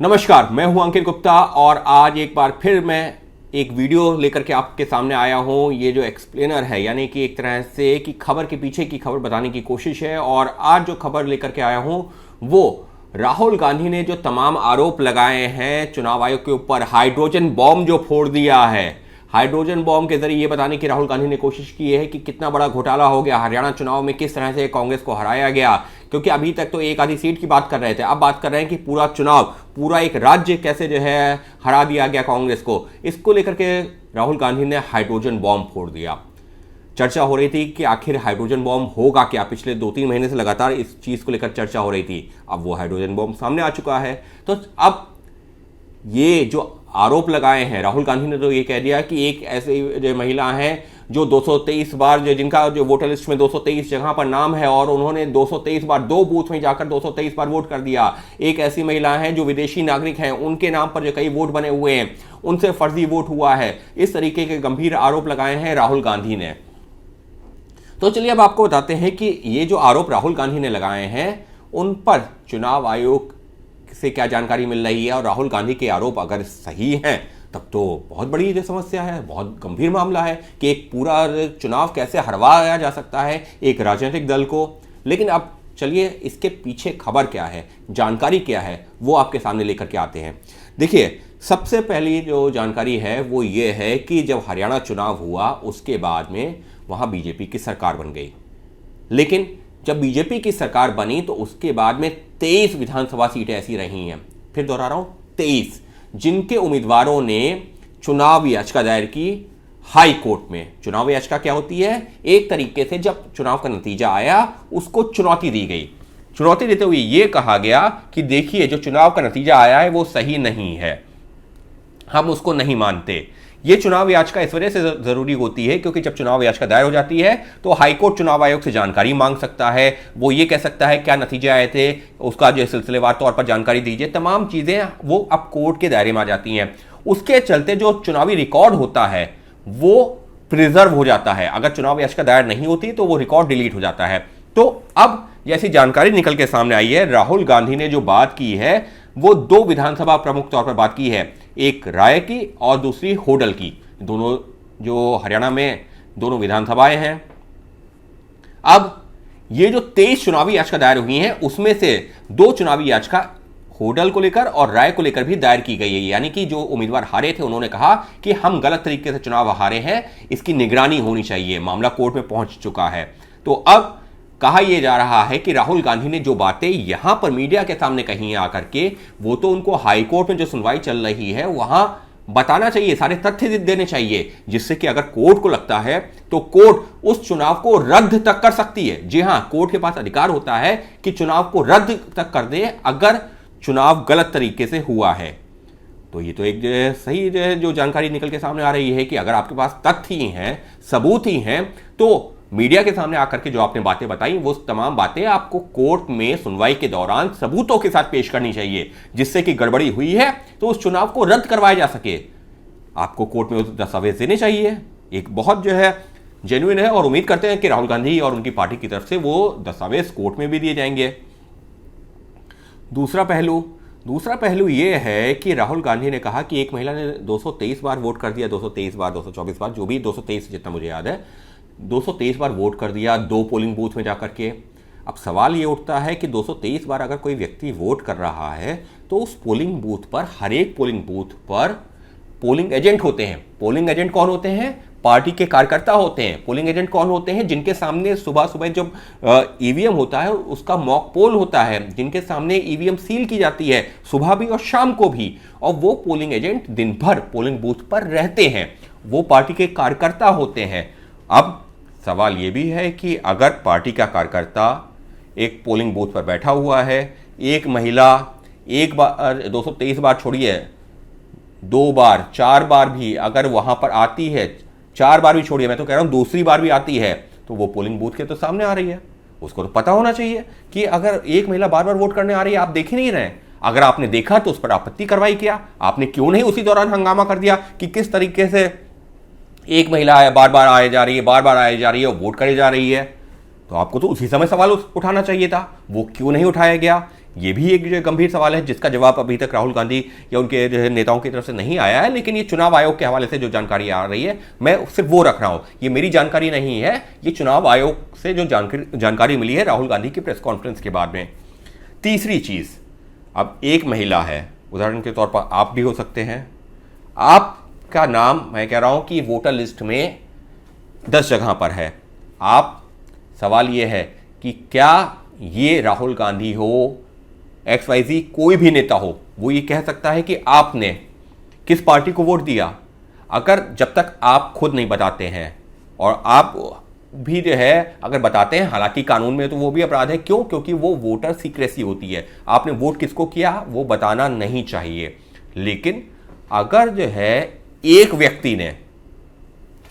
नमस्कार, मैं हूं अंकित गुप्ता और आज एक बार फिर मैं एक वीडियो लेकर के आपके सामने आया हूं। ये जो एक्सप्लेनर है, यानी कि एक तरह से कि खबर के पीछे की खबर बताने की कोशिश है। और आज जो खबर लेकर के आया हूं वो राहुल गांधी ने जो तमाम आरोप लगाए हैं चुनाव आयोग के ऊपर, हाइड्रोजन बॉम्ब जो फोड़ दिया है, हाइड्रोजन बॉम्ब के जरिए ये बताने की राहुल गांधी ने कोशिश की है कि कितना बड़ा घोटाला हो गया हरियाणा चुनाव में, किस तरह से कांग्रेस को हराया गया। क्योंकि अभी तक तो एक आधी सीट की बात कर रहे थे, अब बात कर रहे हैं कि पूरा चुनाव, पूरा एक राज्य कैसे जो है हरा दिया गया कांग्रेस को। इसको लेकर के राहुल गांधी ने हाइड्रोजन बॉम्ब फोड़ दिया। चर्चा हो रही थी कि आखिर हाइड्रोजन बॉम्ब होगा क्या। पिछले 2-3 महीने से लगातार इस चीज को लेकर चर्चा हो रही थी। अब वो हाइड्रोजन बॉम्ब सामने आ चुका है। तो अब ये जो आरोप लगाए हैं राहुल गांधी ने, तो ये कह दिया कि एक ऐसी जो महिला हैं जो 223 बार, जो जिनका जो वोटर लिस्ट में 223 जगह पर नाम है और उन्होंने 223 बार 2 बूथ में जाकर 223 बार वोट कर दिया। एक ऐसी महिला है जो विदेशी नागरिक हैं, उनके नाम पर जो कई वोट बने हुए हैं, उनसे फर्जी वोट हुआ है। इस तरीके के गंभीर आरोप लगाए हैं राहुल गांधी ने। तो चलिए अब आपको बताते हैं कि ये जो आरोप राहुल गांधी ने लगाए हैं उन पर चुनाव आयोग से क्या जानकारी मिल रही है। और राहुल गांधी के आरोप अगर सही हैं तब तो बहुत बड़ी जो समस्या है, बहुत गंभीर मामला है कि एक पूरा चुनाव कैसे हरवाया जा सकता है एक राजनीतिक दल को। लेकिन अब चलिए इसके पीछे खबर क्या है, जानकारी क्या है, वो आपके सामने लेकर के आते हैं। देखिए, सबसे पहली जो जानकारी है वो ये है कि जब हरियाणा चुनाव हुआ उसके बाद में वहाँ बीजेपी की सरकार बन गई। लेकिन जब बीजेपी की सरकार बनी तो उसके बाद में 23 विधानसभा सीटें ऐसी रही हैं, फिर दोहरा रहा हूं 23, जिनके उम्मीदवारों ने चुनाव याचिका दायर की हाई कोर्ट में। चुनाव याचिका क्या होती है? एक तरीके से जब चुनाव का नतीजा आया उसको चुनौती दी गई। चुनौती देते हुए यह कहा गया कि देखिए जो चुनाव का नतीजा आया है वो सही नहीं है, हम उसको नहीं मानते। ये चुनाव याचिका इस वजह से जरूरी होती है क्योंकि जब चुनाव याचिका दायर हो जाती है तो हाईकोर्ट चुनाव आयोग से जानकारी मांग सकता है। वो ये कह सकता है क्या नतीजे आए थे, उसका जो सिलसिलेवार तौर पर जानकारी दीजिए। तमाम चीजें वो अब कोर्ट के दायरे में आ जाती हैं। उसके चलते जो चुनावी रिकॉर्ड होता है वो प्रिजर्व हो जाता है। अगर चुनाव याचिका दायर नहीं होती तो वो रिकॉर्ड डिलीट हो जाता है। तो अब जैसी जानकारी निकल के सामने आई है, राहुल गांधी ने जो बात की है वो 2 विधानसभा प्रमुख तौर पर बात की है, एक राय की और दूसरी होडल की। दोनों जो हरियाणा में दोनों विधानसभाएं हैं। अब ये जो 23 चुनावी याचिका दायर हुई हैं उसमें से 2 चुनावी याचिका होडल को लेकर और राय को लेकर भी दायर की गई है। यानी कि जो उम्मीदवार हारे थे उन्होंने कहा कि हम गलत तरीके से चुनाव हारे हैं, इसकी निगरानी होनी चाहिए। मामला कोर्ट में पहुंच चुका है। तो अब कहा यह जा रहा है कि राहुल गांधी ने जो बातें यहां पर मीडिया के सामने कही आकर के, वो तो उनको हाईकोर्ट में जो सुनवाई चल रही है वहां बताना चाहिए, सारे तथ्य देने चाहिए, जिससे कि अगर कोर्ट को लगता है तो कोर्ट उस चुनाव को रद्द तक कर सकती है। जी हां, कोर्ट के पास अधिकार होता है कि चुनाव को रद्द तक कर दे अगर चुनाव गलत तरीके से हुआ है। तो ये तो एक सही जो जानकारी निकल के सामने आ रही है कि अगर आपके पास तथ्य ही हैं, सबूत ही हैं, तो मीडिया के सामने आकर के जो आपने बातें बताई वो तमाम बातें आपको कोर्ट में सुनवाई के दौरान सबूतों के साथ पेश करनी चाहिए, जिससे कि गड़बड़ी हुई है तो उस चुनाव को रद्द करवाया जा सके। आपको कोर्ट में उस दस्तावेज देने चाहिए। एक बहुत जो है जेन्युइन है और उम्मीद करते हैं कि राहुल गांधी और उनकी पार्टी की तरफ से वो दस्तावेज कोर्ट में भी दिए जाएंगे। दूसरा पहलू ये है कि राहुल गांधी ने कहा कि एक महिला ने 223 बार वोट कर दिया, 223 बार, 224 बार, जो भी 223 जितना मुझे याद है, 223 बार वोट कर दिया 2 पोलिंग बूथ में जाकर के। अब सवाल ये उठता है कि 223 बार अगर कोई व्यक्ति वोट कर रहा है तो उस पोलिंग बूथ पर, हर एक पोलिंग बूथ पर पोलिंग एजेंट होते हैं। पोलिंग एजेंट कौन होते हैं? पार्टी के कार्यकर्ता होते हैं। पोलिंग एजेंट कौन होते हैं? जिनके सामने सुबह सुबह जब ईवीएम होता है उसका मॉक पोल होता है, जिनके सामने ईवीएम सील की जाती है सुबह भी और शाम को भी, और वो पोलिंग एजेंट दिन भर पोलिंग बूथ पर रहते हैं, वो पार्टी के कार्यकर्ता होते हैं। अब सवाल यह भी है कि अगर पार्टी का कार्यकर्ता एक पोलिंग बूथ पर बैठा हुआ है, एक महिला एक बार 223 बार छोड़िए, 2 बार 4 बार भी अगर वहां पर आती है, 4 बार भी छोड़िए, मैं तो कह रहा हूं दूसरी बार भी आती है, तो वो पोलिंग बूथ के तो सामने आ रही है। उसको तो पता होना चाहिए कि अगर एक महिला बार बार वोट करने आ रही है, आप देख ही नहीं रहे। अगर आपने देखा तो उस पर आपत्ति कार्रवाई किया, आपने क्यों नहीं उसी दौरान हंगामा कर दिया कि किस तरीके से एक महिला है, बार बार आए जा रही है, बार बार आए जा रही है और वोट करे जा रही है। तो आपको तो उसी समय सवाल उठाना चाहिए था, वो क्यों नहीं उठाया गया? ये भी एक जो गंभीर सवाल है जिसका जवाब अभी तक राहुल गांधी या उनके जो है नेताओं की तरफ से नहीं आया है। लेकिन ये चुनाव आयोग के हवाले से जो जानकारी आ रही है मैं सिर्फ वो रख रहा हूं, ये मेरी जानकारी नहीं है, ये चुनाव आयोग से जो जानकारी मिली है राहुल गांधी की प्रेस कॉन्फ्रेंस के बाद में। तीसरी चीज, अब एक महिला है, उदाहरण के तौर पर आप भी हो सकते हैं, आपका नाम मैं कह रहा हूं कि वोटर लिस्ट में 10 जगह पर है। आप, सवाल यह है कि क्या ये राहुल गांधी हो, XYZ कोई भी नेता हो, वो ये कह सकता है कि आपने किस पार्टी को वोट दिया, अगर जब तक आप खुद नहीं बताते हैं, और आप भी जो है अगर बताते हैं, हालांकि कानून में तो वो भी अपराध है। क्यों? क्योंकि वो वोटर सीक्रेसी होती है, आपने वोट किसको किया वो बताना नहीं चाहिए। लेकिन अगर जो है एक व्यक्ति ने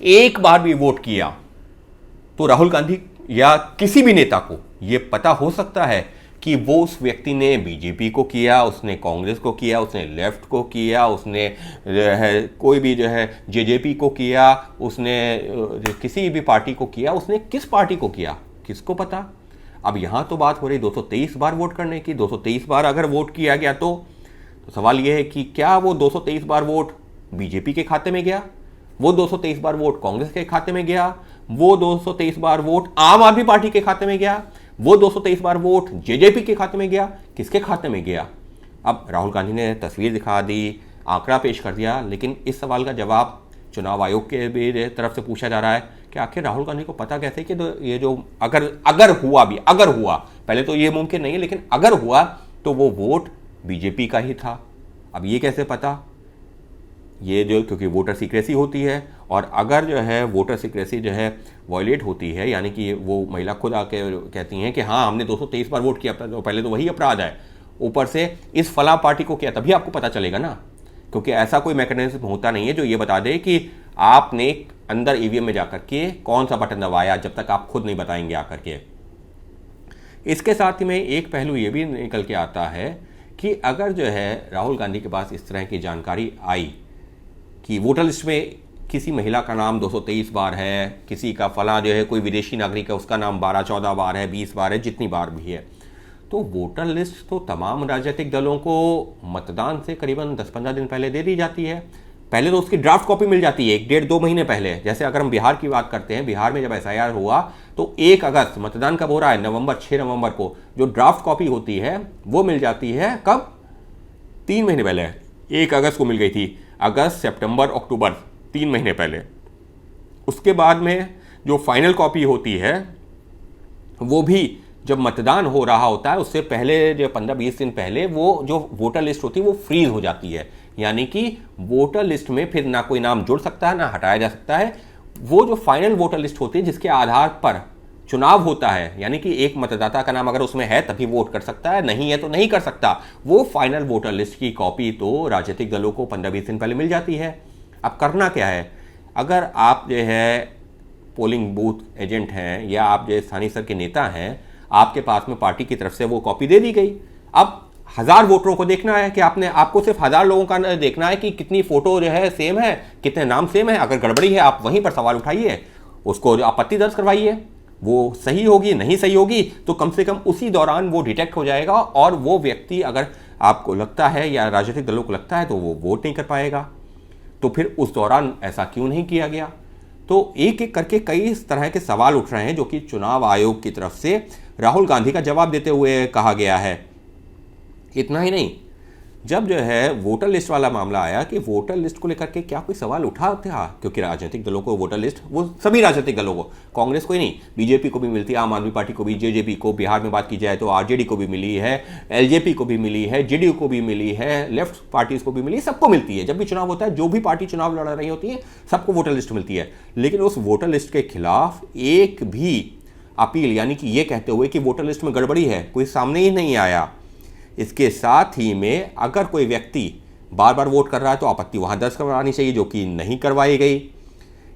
एक बार भी वोट किया तो राहुल गांधी या किसी भी नेता को यह पता हो सकता है कि वो उस व्यक्ति ने बीजेपी को किया, उसने कांग्रेस को किया, उसने लेफ्ट को किया, उसने कोई भी जो है जेजेपी को किया, उसने किसी भी पार्टी को किया, उसने किस पार्टी को किया, किसको पता। अब यहां तो बात हो रही 223 बार वोट करने की। 223 बार अगर वोट किया गया तो सवाल यह है कि क्या वो 223 बार वोट बीजेपी के खाते में गया, वो 223 बार वोट कांग्रेस के खाते में गया, वो 223 बार वोट आम आदमी पार्टी के खाते में गया, वो 223 बार वोट जेजेपी के खाते में गया, किसके खाते में गया। अब राहुल गांधी ने तस्वीर दिखा दी, आंकड़ा पेश कर दिया, लेकिन इस सवाल का जवाब चुनाव आयोग के भी तरफ से पूछा जा रहा है कि आखिर राहुल गांधी को पता कैसे कि ये जो अगर हुआ, पहले तो ये मुमकिन नहीं है, लेकिन अगर हुआ तो वो वोट बीजेपी का ही था। अब ये कैसे पता, ये जो क्योंकि वोटर सीक्रेसी होती है, और अगर जो है वोटर सीक्रेसी जो है वॉयलेट होती है, यानी कि वो महिला खुद आके कहती हैं कि हाँ हमने 223 बार वोट किया, तो पहले तो वही अपराध है, ऊपर से इस फला पार्टी को किया, तभी आपको पता चलेगा ना। क्योंकि ऐसा कोई मैकेनिज्म होता नहीं है जो ये बता दे कि आपने अंदर ईवीएम में जाकर के कौन सा बटन दबाया, जब तक आप खुद नहीं बताएंगे आकर के। इसके साथ ही में एक पहलू ये भी निकल के आता है कि अगर जो है राहुल गांधी के पास इस तरह की जानकारी आई कि वोटर लिस्ट में किसी महिला का नाम 223 बार है, किसी का फला जो है कोई विदेशी नागरिक है उसका नाम 12-14 बार है, 20 बार है, जितनी बार भी है, तो वोटर लिस्ट तो तमाम राजनीतिक दलों को मतदान से करीबन 10-15 दिन पहले दे दी जाती है। पहले तो उसकी ड्राफ्ट कॉपी मिल जाती है 1-1.5-2 महीने पहले। जैसे अगर हम बिहार की बात करते हैं, बिहार में जब SIR हुआ तो 1 अगस्त, मतदान कब हो रहा है, 6 नवंबर को, जो ड्राफ्ट कॉपी होती है वो मिल जाती है कब, 3 महीने पहले, 1 अगस्त को मिल गई थी, अगस्त, सितंबर, अक्टूबर, 3 महीने पहले। उसके बाद में जो फाइनल कॉपी होती है वो भी जब मतदान हो रहा होता है उससे पहले, जो 15-20 दिन पहले, वो जो वोटर लिस्ट होती है वो फ्रीज हो जाती है, यानी कि वोटर लिस्ट में फिर ना कोई नाम जुड़ सकता है ना हटाया जा सकता है। वो जो फाइनल वोटर लिस्ट होती है जिसके आधार पर चुनाव होता है, यानी कि एक मतदाता का नाम अगर उसमें है तभी वोट कर सकता है, नहीं है तो नहीं कर सकता, वो फाइनल वोटर लिस्ट की कॉपी तो राजनीतिक दलों को 15-20 दिन पहले मिल जाती है। अब करना क्या है, अगर आप जो है पोलिंग बूथ एजेंट हैं या आप जो स्थानीय स्तर के नेता हैं, आपके पास में पार्टी की तरफ से वो कॉपी दे दी गई। अब 1000 वोटरों को देखना है कि आपको सिर्फ 1000 लोगों का देखना है कि कितनी फोटो जो है सेम है, कितने नाम सेम है। अगर गड़बड़ी है आप वहीं पर सवाल उठाइए, उसको आपत्ति दर्ज करवाइए, वो सही होगी, नहीं सही होगी तो कम से कम उसी दौरान वो डिटेक्ट हो जाएगा, और वो व्यक्ति अगर आपको लगता है या राजनीतिक दलों को लगता है तो वो वोट नहीं कर पाएगा। तो फिर उस दौरान ऐसा क्यों नहीं किया गया। तो एक एक करके कई इस तरह के सवाल उठ रहे हैं जो कि चुनाव आयोग की तरफ से राहुल गांधी का जवाब देते हुए कहा गया है। इतना ही नहीं, जब जो है वोटर लिस्ट वाला मामला आया कि वोटर लिस्ट को लेकर के क्या कोई सवाल उठा था, क्योंकि राजनीतिक दलों को वोटर लिस्ट, वो सभी राजनीतिक दलों को, कांग्रेस को ही नहीं, बीजेपी को भी मिलती है, आम आदमी पार्टी को भी, जेजेपी को, बिहार में बात की जाए तो आरजेडी को भी मिली है, एलजेपी को भी मिली है, जेडीयू को भी मिली है, लेफ्ट पार्टीज को भी मिली है, सबको मिलती है। जब भी चुनाव होता है जो भी पार्टी चुनाव लड़ रही होती है सबको वोटर लिस्ट मिलती है। लेकिन उस वोटर लिस्ट के खिलाफ एक भी अपील, यानी कि ये कहते हुए कि वोटर लिस्ट में गड़बड़ी है, कोई सामने ही नहीं आया। इसके साथ ही में अगर कोई व्यक्ति बार बार वोट कर रहा है तो आपत्ति वहाँ दर्ज करवानी चाहिए, जो कि नहीं करवाई गई।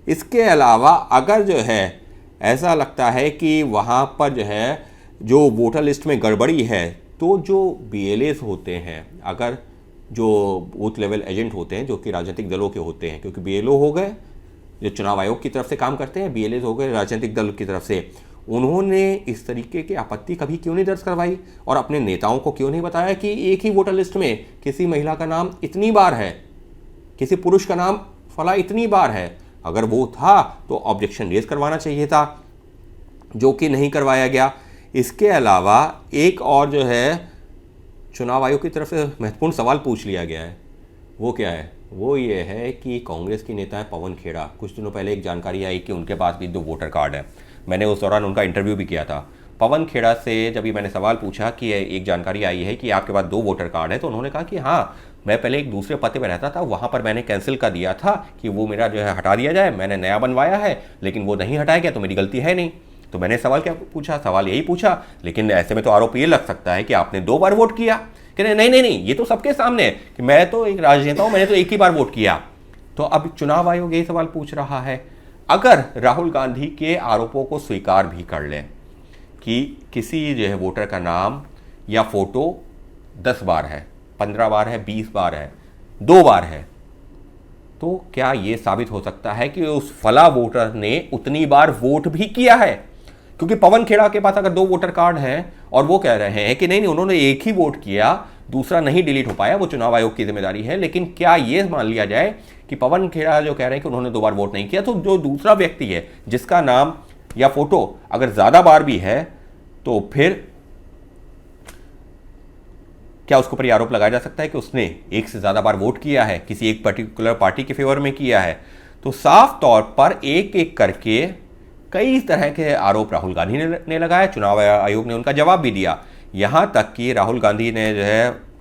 इसके अलावा अगर जो है ऐसा लगता है कि वहाँ पर जो है जो वोटर लिस्ट में गड़बड़ी है, तो जो BLAs होते हैं, अगर जो बूथ लेवल एजेंट होते हैं जो कि राजनीतिक दलों के होते हैं, क्योंकि BLO हो गए जो चुनाव आयोग की तरफ से काम करते हैं, BLAs हो गए राजनीतिक दल की तरफ से, उन्होंने इस तरीके की आपत्ति कभी क्यों नहीं दर्ज करवाई और अपने नेताओं को क्यों नहीं बताया कि एक ही वोटर लिस्ट में किसी महिला का नाम इतनी बार है, किसी पुरुष का नाम फला इतनी बार है। अगर वो था तो ऑब्जेक्शन रेज करवाना चाहिए था, जो कि नहीं करवाया गया। इसके अलावा एक और जो है चुनाव आयोग की तरफ से महत्वपूर्ण सवाल पूछ लिया गया है। वो क्या है? वो ये है कि कांग्रेस के नेता है पवन खेड़ा, कुछ दिनों पहले एक जानकारी आई कि उनके पास भी 2 वोटर कार्ड है। मैंने उस दौरान उनका इंटरव्यू भी किया था। पवन खेड़ा से जब भी मैंने सवाल पूछा कि एक जानकारी आई है कि आपके पास 2 वोटर कार्ड है, तो उन्होंने कहा कि हाँ, मैं पहले एक दूसरे पते पर रहता था, वहाँ पर मैंने कैंसिल कर दिया था कि वो मेरा जो है हटा दिया जाए, मैंने नया बनवाया है, लेकिन वो नहीं हटाया गया तो मेरी गलती है नहीं। तो मैंने सवाल क्या पूछा? सवाल यही पूछा, लेकिन ऐसे में तो आरोप ये लग सकता है कि आपने 2 बार वोट किया। कह रहे नहीं नहीं नहीं, ये तो सबके सामने है कि मैं तो एक राजनेता हूं, मैंने तो एक ही बार वोट किया। तो अब चुनाव आयोग यही सवाल पूछ रहा है, अगर राहुल गांधी के आरोपों को स्वीकार भी कर लें कि किसी जो है वोटर का नाम या फोटो 10 बार है, 15 बार है, 20 बार है, 2 बार है, तो क्या यह साबित हो सकता है कि उस फला वोटर ने उतनी बार वोट भी किया है? क्योंकि पवन खेड़ा के पास अगर 2 वोटर कार्ड हैं और वो कह रहे हैं कि नहीं नहीं, उन्होंने एक ही वोट किया, दूसरा नहीं डिलीट हो पाया, वो चुनाव आयोग की जिम्मेदारी है, लेकिन क्या ये मान लिया जाए कि पवन खेड़ा जो कह रहे हैं कि उन्होंने 2 बार वोट नहीं किया, तो जो दूसरा व्यक्ति है जिसका नाम या फोटो अगर ज्यादा बार भी है, तो फिर क्या उसके ऊपर यह आरोप लगाया जा सकता है कि उसने एक से ज्यादा बार वोट किया है, किसी एक पर्टिकुलर पार्टी के फेवर में किया है? तो साफ तौर पर एक एक करके कई तरह के आरोप राहुल गांधी ने लगाया। चुनाव आयोग ने उनका जवाब भी दिया। यहां तक कि राहुल गांधी ने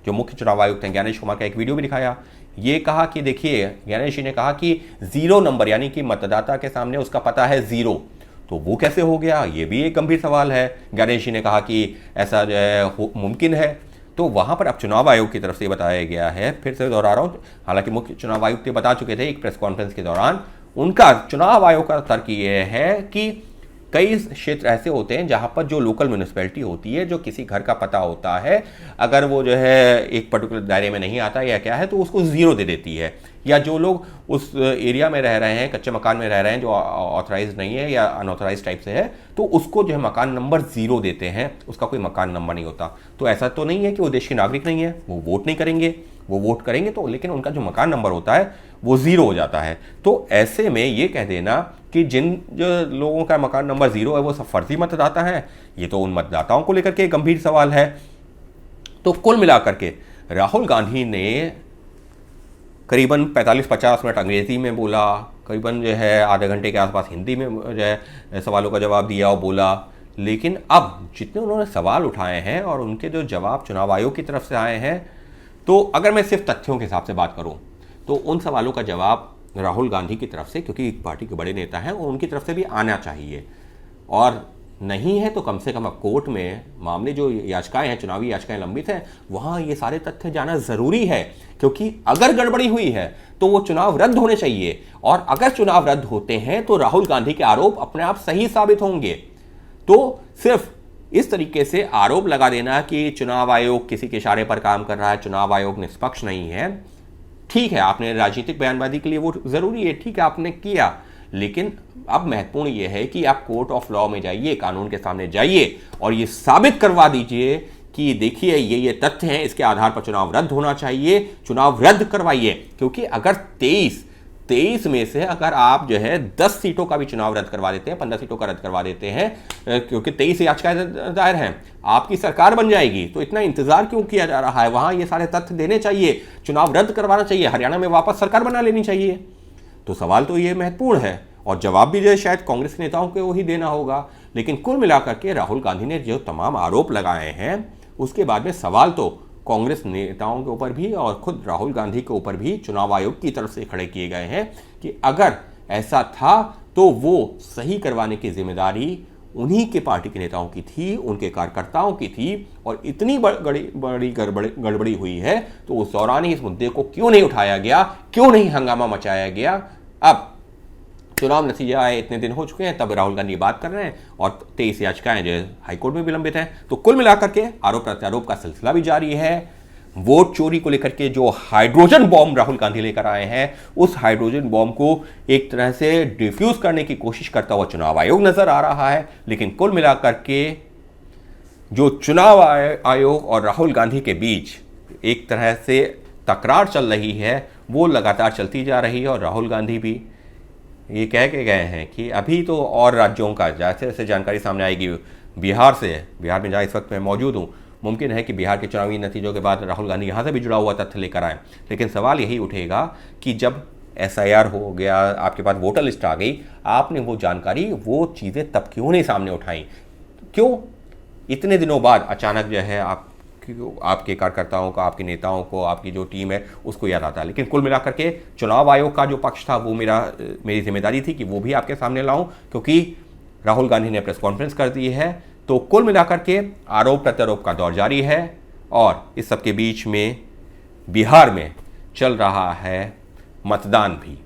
जो मुख्य चुनाव आयुक्त हैं ज्ञानेश कुमार का एक वीडियो भी दिखाया। ये कहा कि देखिए, ज्ञानेश जी ने कहा कि 0 नंबर, यानी कि मतदाता के सामने उसका पता है 0, तो वो कैसे हो गया? ये भी एक गंभीर सवाल है। ज्ञानेश जी ने कहा कि ऐसा जो है मुमकिन है। तो वहां पर अब चुनाव आयोग की तरफ से बताया गया है, फिर से दोहरा रहा हूं, हालांकि मुख्य चुनाव आयुक्त बता चुके थे एक प्रेस कॉन्फ्रेंस के दौरान, उनका चुनाव आयोग का तर्क ये है कि कई क्षेत्र ऐसे होते हैं जहां पर जो लोकल म्यूनिसिपैलिटी होती है, जो किसी घर का पता होता है, अगर वो जो है एक पर्टिकुलर दायरे में नहीं आता या क्या है, तो उसको 0 दे देती है। या जो लोग उस एरिया में रह रहे हैं, कच्चे मकान में रह रहे हैं, जो ऑथराइज नहीं है या अनऑथराइज टाइप से है, तो उसको जो है मकान नंबर 0 देते हैं, उसका कोई मकान नंबर नहीं होता। तो ऐसा तो नहीं है कि वो देश के नागरिक नहीं है, वो वोट नहीं करेंगे, वो वोट करेंगे तो, लेकिन उनका जो मकान नंबर होता है वो 0 हो जाता है। तो ऐसे में ये कह देना कि जिन जो लोगों का मकान नंबर 0 है वो सब फर्जी मतदाता हैं, ये तो उन मतदाताओं को लेकर के गंभीर सवाल है। तो कुल मिलाकर के राहुल गांधी ने करीबन 45-50 मिनट अंग्रेजी में बोला, करीबन जो है आधे घंटे के आसपास हिंदी में जो है सवालों का जवाब दिया और बोला। लेकिन अब जितने उन्होंने सवाल उठाए हैं और उनके जो जवाब चुनाव आयोग की तरफ से आए हैं, तो अगर मैं सिर्फ तथ्यों के हिसाब से बात करूं तो उन सवालों का जवाब राहुल गांधी की तरफ से, क्योंकि पार्टी के बड़े नेता हैं, उनकी तरफ से भी आना चाहिए, और नहीं है तो कम से कम अब कोर्ट में मामले जो याचिकाएं हैं, चुनावी याचिकाएं लंबित हैं, वहां ये सारे तथ्य जाना जरूरी है। क्योंकि अगर गड़बड़ी हुई है तो वो चुनाव रद्द होने चाहिए, और अगर चुनाव रद्द होते हैं तो राहुल गांधी के आरोप अपने आप सही साबित होंगे। तो सिर्फ इस तरीके से आरोप लगा देना कि चुनाव आयोग किसी के इशारे पर काम कर रहा है, चुनाव आयोग निष्पक्ष नहीं है, ठीक है, आपने राजनीतिक बयानबाजी के लिए वो जरूरी है, ठीक है, आपने किया, लेकिन अब महत्वपूर्ण यह है कि आप कोर्ट ऑफ लॉ में जाइए, कानून के सामने जाइए और ये साबित करवा दीजिए कि देखिए ये तथ्य हैं, इसके आधार पर चुनाव रद्द होना चाहिए, चुनाव रद्द करवाइए। क्योंकि अगर 23 में से अगर आप जो है 10 सीटों का भी चुनाव रद्द करवा देते हैं, 15 सीटों का रद्द करवा देते हैं, क्योंकि 23 याचिकाएं दायर हैं, आपकी सरकार बन जाएगी, तो इतना इंतजार क्यों किया जा रहा है? वहां ये सारे तथ्य देने चाहिए, चुनाव रद्द करवाना चाहिए, हरियाणा में वापस सरकार बना लेनी चाहिए। तो सवाल तो ये महत्वपूर्ण है, और जवाब भी जो है शायद कांग्रेस के नेताओं को ही देना होगा। लेकिन कुल मिलाकर के राहुल गांधी ने जो तमाम आरोप लगाए हैं, उसके बाद में सवाल तो कांग्रेस नेताओं के ऊपर भी और खुद राहुल गांधी के ऊपर भी चुनाव आयोग की तरफ से खड़े किए गए हैं कि अगर ऐसा था तो वो सही करवाने की जिम्मेदारी उन्हीं के पार्टी के नेताओं की थी, उनके कार्यकर्ताओं की थी, और इतनी बड़ी गड़बड़ी हुई है तो उस दौरान ही इस मुद्दे को क्यों नहीं उठाया गया, क्यों नहीं हंगामा मचाया गया? अब चुनाव नतीजा आए, इतने दिन हो चुके हैं, तब राहुल गांधी बात कर रहे हैं, और 23 याचिकाएं जो हाईकोर्ट में विलंबित हैं। तो कुल मिलाकर के आरोप प्रत्यारोप का सिलसिला भी जारी है। वोट चोरी को लेकर के जो हाइड्रोजन बॉम्ब राहुल गांधी लेकर आए हैं, उस हाइड्रोजन बॉम्ब को एक तरह से डिफ्यूज करने की कोशिश करता हुआ चुनाव आयोग नजर आ रहा है। लेकिन कुल मिलाकर के जो चुनाव आयोग और राहुल गांधी के बीच एक तरह से तकरार चल रही है, वो लगातार चलती जा रही है। और राहुल गांधी भी ये कह के गए हैं कि अभी तो और राज्यों का जैसे जैसे जानकारी सामने आएगी, बिहार में जहाँ इस वक्त मैं मौजूद हूँ, मुमकिन है कि बिहार के चुनावी नतीजों के बाद राहुल गांधी यहाँ से भी जुड़ा हुआ तथ्य लेकर आए। लेकिन सवाल यही उठेगा कि जब SIR हो गया, आपके पास वोटर लिस्ट आ गई, आपने वो जानकारी, वो चीज़ें तब क्यों नहीं सामने उठाई? क्यों इतने दिनों बाद अचानक जो है आपके कार्यकर्ताओं का, आपके नेताओं को, आपकी जो टीम है उसको याद आता है? लेकिन कुल मिलाकर के चुनाव आयोग का जो पक्ष था वो मेरी जिम्मेदारी थी कि वो भी आपके सामने लाऊं, क्योंकि राहुल गांधी ने प्रेस कॉन्फ्रेंस कर दी है। तो कुल मिलाकर के आरोप प्रत्यारोप का दौर जारी है और इस सब के बीच में बिहार में चल रहा है मतदान भी।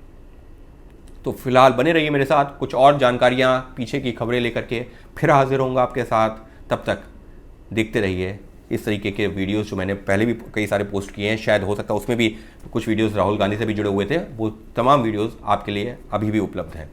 तो फिलहाल बने रहिए मेरे साथ, कुछ और जानकारियां, पीछे की खबरें लेकर के फिर हाजिर होऊंगा आपके साथ। तब तक देखते रहिए इस तरीके के वीडियोस जो मैंने पहले भी कई सारे पोस्ट किए हैं। शायद हो सकता है उसमें भी कुछ वीडियोस राहुल गांधी से भी जुड़े हुए थे, वो तमाम वीडियोस आपके लिए अभी भी उपलब्ध हैं।